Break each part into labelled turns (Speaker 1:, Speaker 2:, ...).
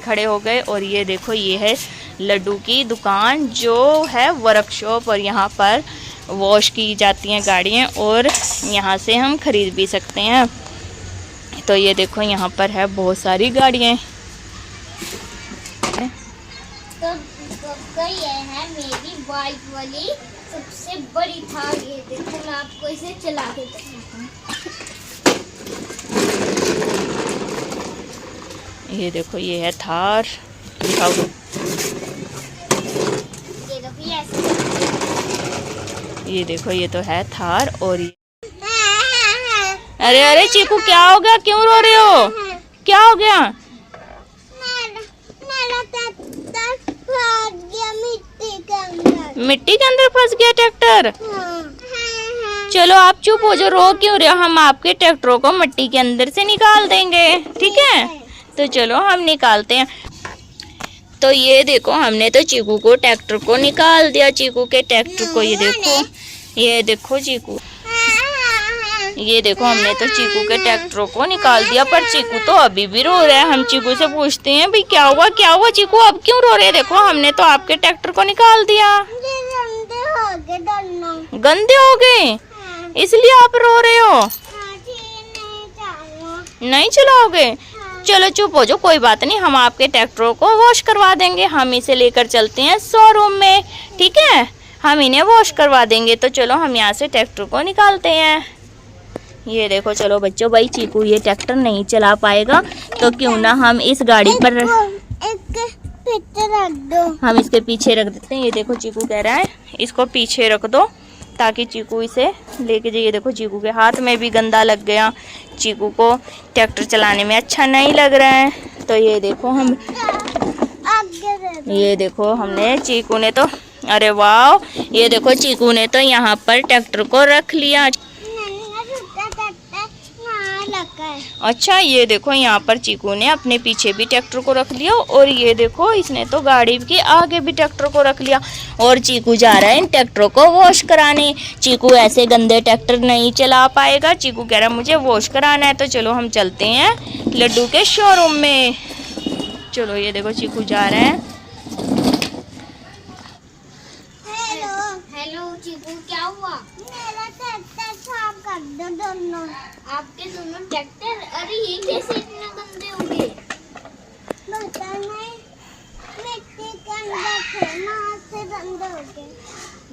Speaker 1: खड़े हो गए। और ये देखो ये है लड्डू की दुकान जो है वर्कशॉप, और यहाँ पर वॉश की जाती हैं गाड़ियाँ और यहाँ से हम ख़रीद भी सकते हैं। तो ये देखो यहाँ पर है बहुत सारी गाड़ियाँ।
Speaker 2: तो ये है मेरी बाइक वाली सबसे बड़ी थार। ये देखो मैं आपको इसे चला के दिखाता हूँ।
Speaker 1: ये देखो ये है थार, दिखाओ।
Speaker 2: ये देखो ये ऐसे,
Speaker 1: ये देखो ये तो है थार। और ये अरे अरे चीकू क्या हो गया, क्यों रो रहे हो, क्या हो गया? मिट्टी के अंदर फंस गया ट्रैक्टर। चलो आप चुप हो जाओ, रो क्यों रहे हो? हम आपके ट्रैक्टरों को मिट्टी के अंदर से निकाल देंगे, ठीक है? तो चलो हम निकालते हैं। तो ये देखो हमने तो चीकू को ट्रैक्टर को निकाल दिया, चीकू के ट्रैक्टर को। ये देखो चीकू, ये देखो हमने तो चीकू के ट्रैक्टरों को निकाल दिया, पर चीकू तो अभी भी रो रहा है। हम चीकू से पूछते हैं भाई क्या हुआ, क्या हुआ चीकू, अब क्यों रो रहे हैं? देखो हमने तो आपके ट्रैक्टर को निकाल दिया। गंदे हो गए इसलिए आप रो रहे हो? नहीं चलाओगे? चलो चुप हो जाओ, कोई बात नहीं, हम आपके ट्रैक्टरों को वॉश करवा देंगे। हम इसे लेकर चलते हैं शोरूम में, ठीक है? हम इन्हें वॉश करवा देंगे। तो चलो हम यहाँ से ट्रैक्टर को निकालते हैं। ये देखो चलो बच्चों, भाई चीकू ये ट्रैक्टर नहीं चला पाएगा, तो क्यों ना हम इस गाड़ी पर
Speaker 2: रख दो।
Speaker 1: हम इसके पीछे रख देते हैं। ये देखो चीकू कह रहा है इसको पीछे रख दो ताकि चीकू इसे लेके जाइए। देखो चीकू के हाथ में भी गंदा लग गया, चीकू को ट्रैक्टर चलाने में अच्छा नहीं लग रहा है। तो ये देखो हमने चीकू ने तो, अरे वाह, ये देखो चीकू ने तो यहाँ पर ट्रैक्टर को रख लिया। अच्छा ये देखो यहाँ पर चीकू ने अपने पीछे भी ट्रैक्टर को रख लिया, और ये देखो इसने तो गाड़ी के आगे भी ट्रैक्टर को रख लिया। और चीकू जा रहा है इन ट्रैक्टरों को वॉश कराने। चीकू ऐसे गंदे ट्रैक्टर नहीं चला पाएगा, चीकू कह रहा है मुझे वॉश कराना है। तो चलो हम चलते हैं लड्डू के शोरूम में। चलो ये देखो चीकू जा रहे हैं।
Speaker 2: हेलो चीकू, क्या हुआ? मेरा ट्रैक्टर साफ कर दो दोनों। आपके दोनों ट्रैक्टर? अरे ये कैसे इतने गंदे हो गए? पता नहीं, मिट्टी के अंदर थे ना, से गंदे हो गए।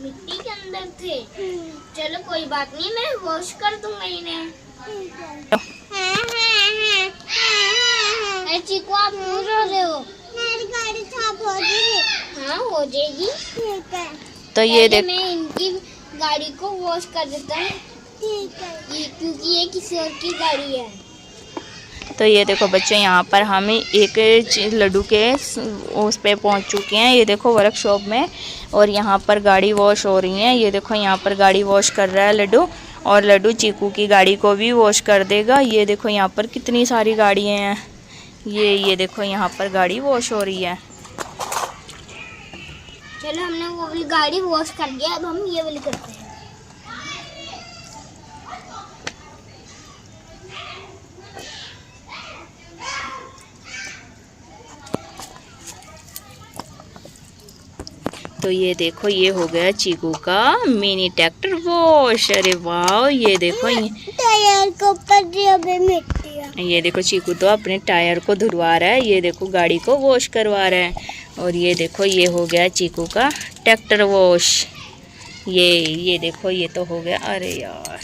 Speaker 2: मिट्टी के अंदर थे? चलो कोई बात नहीं, मैं वॉश कर दूंगा इन्हें। अरे चीकू आप क्यों रो रहे हो? मेरी गाड़ी साफ हो जाएगी। हाँ हो जाएगी, ठीक है।
Speaker 1: तो ये देखो
Speaker 2: मैं इनकी गाड़ी को वॉश कर देता हूँ, ठीक है, क्योंकि ये किसी और की गाड़ी है।
Speaker 1: तो ये देखो बच्चों, यहाँ पर हम एक लड्डू के उस पे पहुँच चुके हैं। ये देखो वर्कशॉप में, और यहाँ पर गाड़ी वॉश हो रही है। ये देखो यहाँ पर गाड़ी वॉश कर रहा है लड्डू, और लड्डू चीकू की गाड़ी को भी वॉश कर देगा। ये देखो यहाँ पर कितनी सारी गाड़ियाँ हैं। ये देखो यहाँ पर गाड़ी वॉश हो रही है।
Speaker 2: चलो हमने वो वाली गाड़ी वॉश कर दिया, अब हम ये वाली करते हैं।
Speaker 1: तो ये देखो ये हो गया चीकू का मिनी ट्रैक्टर वॉश। अरे वाह, ये देखो
Speaker 2: टायर को ऊपर मिट्टी है।
Speaker 1: ये देखो चीकू तो अपने टायर को धुलवा रहा है, ये देखो गाड़ी को वॉश करवा रहा है। और ये देखो ये हो गया चीकू का ट्रैक्टर वॉश। ये देखो ये तो हो गया। अरे यार,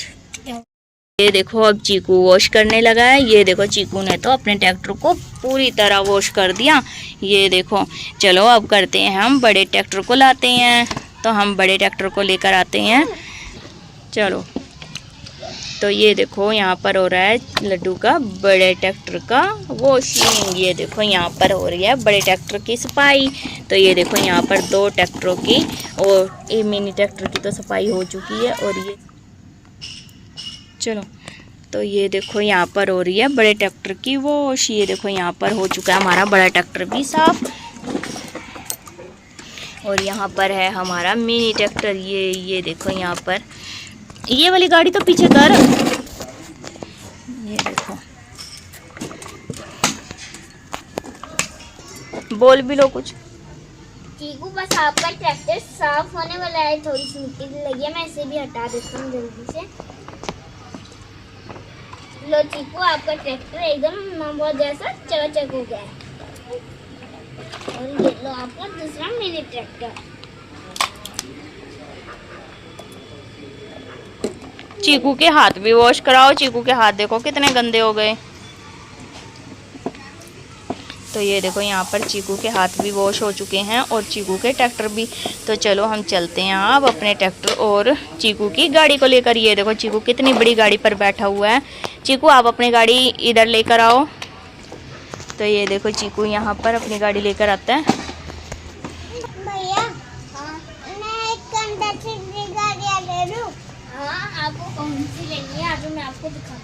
Speaker 1: ये देखो अब चीकू वॉश करने लगा है। ये देखो चीकू ने तो अपने ट्रैक्टर को पूरी तरह वॉश कर दिया। ये देखो चलो अब करते हैं, हम बड़े ट्रैक्टर को लाते हैं। तो हम बड़े ट्रैक्टर को लेकर आते हैं। चलो तो ये देखो यहाँ पर हो रहा है लड्डू का बड़े ट्रैक्टर का वॉशिंग। ये देखो यहाँ पर हो रही है बड़े ट्रैक्टर की सफाई। तो ये देखो यहाँ पर 2 ट्रैक्टरों की और एक मिनी ट्रैक्टर की तो सफाई हो चुकी है। और ये चलो तो ये देखो यहाँ पर हो रही है बड़े ट्रैक्टर की वॉश। ये देखो यहाँ पर हो चुका है हमारा बड़ा ट्रैक्टर भी साफ। और यहाँ पर है हमारा मिनी ट्रैक्टर। ये देखो यहाँ पर, ये वाली गाड़ी तो पीछे कर। ये देखो बोल भी लो कुछ।
Speaker 2: चीकू बस आपका ट्रैक्टर साफ होने वाला है, थोड़ी सी मिट्टी लगी है, मैं इसे भी हटा देता हूँ जल्दी से। लो चीकू, आपका ट्रैक्टर एकदम नंबर जैसा चकाचक हो गया है। और ये लो आपका दूसरा मिनी ट्रैक्टर।
Speaker 1: चीकू के हाथ भी वॉश कराओ, चीकू के हाथ देखो कितने गंदे हो गए। तो ये देखो यहाँ पर चीकू के हाथ भी वॉश हो चुके हैं और चीकू के ट्रैक्टर भी। तो चलो हम चलते हैं अब अपने ट्रैक्टर और चीकू की गाड़ी को लेकर। ये देखो चीकू कितनी बड़ी गाड़ी पर बैठा हुआ है। चीकू आप अपनी गाड़ी इधर लेकर आओ। तो ये देखो चीकू यहाँ पर अपनी गाड़ी लेकर आता है।
Speaker 2: भैया, मैं एक कंडक्टर की गाड़ी ले लूं? हाँ, आपको कौन सी लेनी है अभी मैं आपको दिखाता हूँ।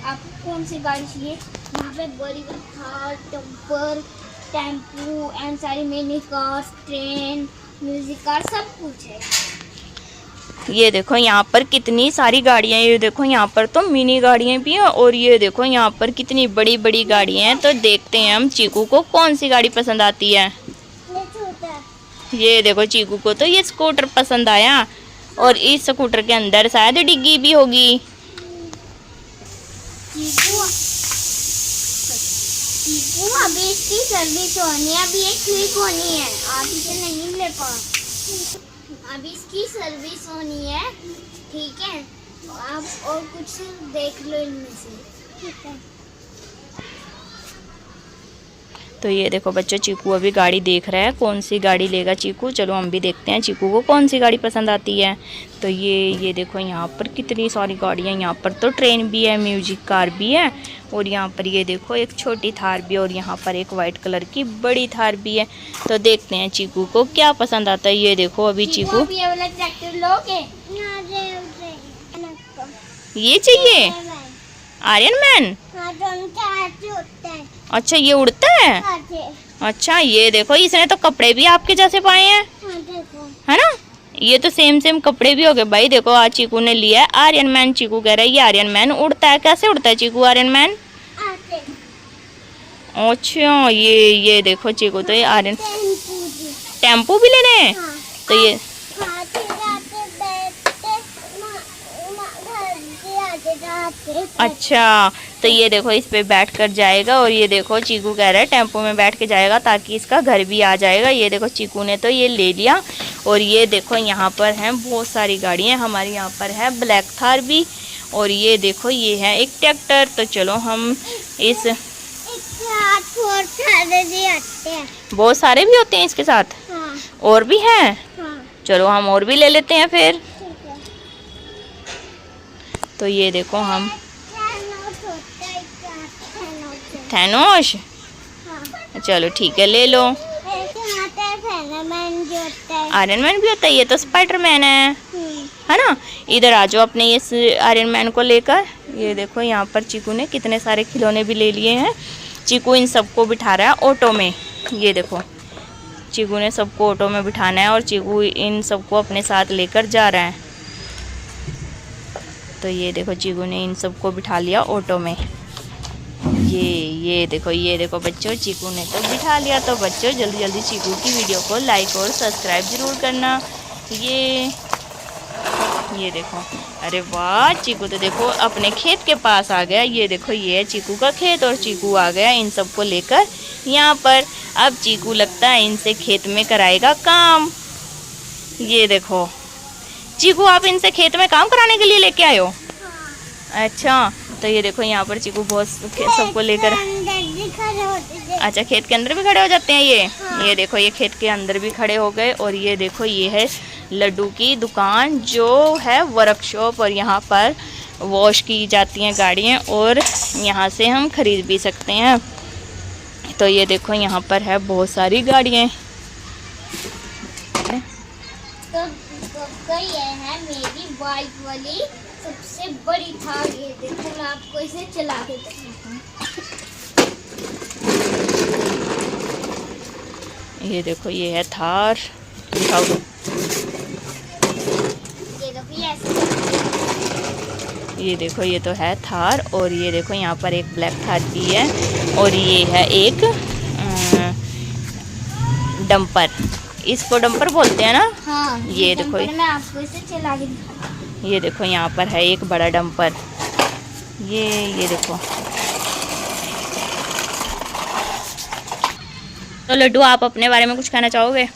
Speaker 2: आपको कौन सी गाड़ी चाहिए? यहाँ पे बड़ी बड़ी कार, टप्पर, टेम्पू एंड सारी mini cars, train, music car, सब कुछ है।
Speaker 1: ये देखो यहाँ पर कितनी सारी गाड़ियाँ हैं। ये देखो यहाँ पर तो मिनी गाड़ियाँ भी हैं और ये देखो यहाँ पर कितनी बड़ी बड़ी गाड़ियाँ हैं। तो देखते हैं हम चीकू को कौन सी गाड़ी पसंद आती है। ये देखो चीकू को तो ये स्कूटर पसंद आया और इस स्कूटर के अंदर शायद डिग्गी भी होगी।
Speaker 2: चीकू अभी इसकी सर्विस होनी है, अभी एक ठीक होनी है, आप इसे नहीं ले पाओ। अभी इसकी सर्विस होनी है, ठीक है? आप और कुछ देख लो इनमें से, ठीक है?
Speaker 1: तो ये देखो बच्चों चीकू अभी गाड़ी देख रहा है, कौन सी गाड़ी लेगा चीकू। चलो हम भी देखते हैं चीकू को कौन सी गाड़ी पसंद आती है। तो ये देखो यहाँ पर कितनी सारी गाड़ियाँ। यहाँ पर तो ट्रेन भी है, म्यूजिक कार भी है और यहाँ पर ये देखो एक छोटी थार भी है और यहाँ पर एक वाइट कलर की बड़ी थार भी है। तो देखते हैं चीकू को क्या पसंद आता है। ये देखो अभी चीकू
Speaker 2: ये वाला ट्रैक्टर लोगे?
Speaker 1: ये चाहिए आर्यन मैन। अच्छा ये उड़ता है। अच्छा ये देखो इसने तो कपड़े भी आपके जैसे पाए हैं, है ना? ये तो सेम सेम कपड़े भी हो गए भाई। देखो आज चीकू ने लिया है आर्यन मैन। चीकू कह रहा है ये आर्यन मैन उड़ता है। कैसे उड़ता है चीकू आर्यन मैन? अच्छा ये देखो चीकू तो ये आर्यन टेम्पू भी लेने हैं। तो ये अच्छा तो ये देखो इस पे बैठ कर जाएगा और ये देखो चीकू कह रहा है टेम्पो में बैठ के जाएगा ताकि इसका घर भी आ जाएगा। ये देखो चीकू ने तो ये ले लिया और ये देखो यहाँ पर हैं बहुत सारी गाड़ियाँ। हमारे यहाँ पर है ब्लैक थार भी और ये देखो ये है एक ट्रैक्टर। तो चलो हम इस बहुत सारे भी होते हैं इसके साथ।
Speaker 2: हाँ।
Speaker 1: और भी हैं।
Speaker 2: हाँ।
Speaker 1: चलो हम और भी ले लेते हैं फिर। तो ये देखो हम थैनोस। चलो ठीक है ले लो। आयरन मैन भी होता है। ये तो स्पाइडर मैन है ना? इधर आ जाओ अपने ये आयरन मैन को लेकर। ये देखो यहाँ पर चीकू ने कितने सारे खिलौने भी ले लिए हैं। चीकू इन सबको बिठा रहा है ऑटो में। ये देखो चीकू ने सबको ऑटो में बिठाना है और चीकू इन सबको अपने साथ लेकर जा रहा है। तो ये देखो चीकू ने इन सबको बिठा लिया ऑटो में। ये देखो बच्चों चीकू ने तो बिठा लिया। तो बच्चों जल्दी जल्दी चीकू की वीडियो को लाइक और सब्सक्राइब ज़रूर करना। ये देखो अरे वाह चीकू तो देखो अपने खेत के पास आ गया। ये देखो ये है चीकू का खेत और चीकू आ गया इन सबको लेकर यहाँ पर। अब चीकू लगता है इनसे खेत में कराएगा काम। ये देखो चीकू आप इनसे खेत में काम कराने के लिए लेके आए हो? अच्छा तो ये देखो यहाँ पर चीकू बहुत सबको लेकर। अच्छा खेत के अंदर भी खड़े हो जाते हैं ये। हाँ। ये देखो ये खेत के अंदर भी खड़े हो गए और ये देखो ये है लड्डू की दुकान जो है वर्कशॉप और यहाँ पर वॉश की जाती हैं गाड़ियाँ और यहाँ से हम खरीद भी सकते हैं। तो ये देखो यहाँ पर है बहुत सारी गाड़ियाँ।
Speaker 2: तो ये है मेरी बाइक वाली सबसे बड़ी थार। ये देखो मैं आपको इसे चला के दिखाता हूँ।
Speaker 1: ये देखो ये है थार। दिखाओ दो। ये देखो ये तो है थार और ये देखो यहाँ पर एक ब्लैक थार भी है और ये है एक डंपर, इसको डंपर बोलते हैं ना।
Speaker 2: हाँ,
Speaker 1: ये देखो,
Speaker 2: मैं आपको इसे चला के दिखाऊंगी।
Speaker 1: ये देखो यहाँ पर है एक बड़ा डंपर। ये देखो। तो लड्डू, आप अपने बारे में कुछ कहना चाहोगे?